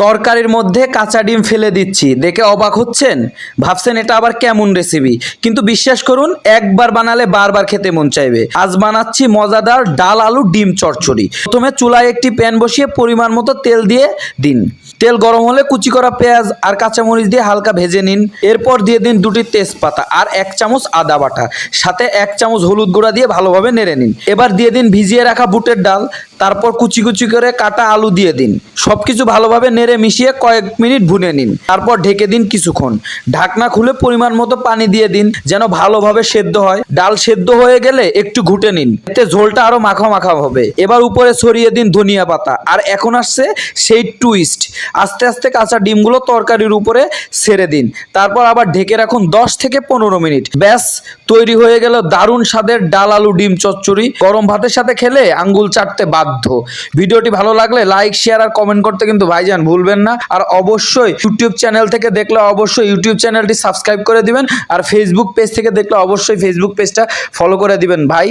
তরকারির মধ্যে কাঁচা ডিম ফেলে দিচ্ছি, দেখে অবাক হচ্ছেন? ভাবছেন এটা আবার কেমন রেসিপি? কিন্তু বিশ্বাস করুন, একবার বানালে বারবার খেতে মন চাইবে। আজ বানাচ্ছি মজাদার ডাল আলু ডিম চচ্চড়ি। প্রথমে চুলায় একটি প্যান বসিয়ে পরিমাণ মতো তেল দিয়ে দিন। তেল গরম হলে কুচি করা পেঁয়াজ আর কাঁচামরিচ দিয়ে হালকা ভেজে নিন। এরপর দিয়ে দিন 2টি তেজপাতা আর 1 চামচ আদা বাটা, সাথে 1 চামচ হলুদ গুঁড়া দিয়ে ভালোভাবে নেড়ে নিন। এবার দিয়ে দিন ভিজিয়ে রাখা বুটের ডাল, তারপর কুচি কুচি করে কাটা আলু দিয়ে দিন। সবকিছু ভালোভাবে নেড়ে মিশিয়ে কয়েক মিনিট ভুনে নিন। তারপর ঢেকে দিন কিছুক্ষণ। ঢাকনা খুলে পরিমাণ মতো পানি দিয়ে দিন যেন ভালোভাবে সেদ্ধ হয়। ডাল সেদ্ধ হয়ে গেলে একটু ঘুটে নিন, এতে ঝোলটা আরো মাখা মাখা হবে। এবার উপরে ছড়িয়ে দিন ধনিয়া পাতা। আর এখন আসছে সেই টুইস্ট, আস্তে আস্তে কাঁচা ডিমগুলো তরকারির উপরে ছেড়ে দিন। তারপর আবার ঢেকে রাখুন 10 থেকে 15 মিনিট। ব্যাস, তৈরি হয়ে গেল দারুণ স্বাদের ডাল আলু ডিম চচ্চড়ি। গরম ভাতের সাথে খেলে আঙ্গুল চাটতে বাধ্য। ভিডিওটি ভালো লাগলে লাইক শেয়ার আর কমেন্ট করতে কিন্তু ভাইজান ভুলবেন না। আর অবশ্যই ইউটিউব চ্যানেল থেকে দেখলে অবশ্যই ইউটিউব চ্যানেলটি সাবস্ক্রাইব করে দিবেন। আর ফেসবুক পেজ থেকে দেখলে অবশ্যই ফেসবুক পেজটা ফলো করে দিবেন ভাই।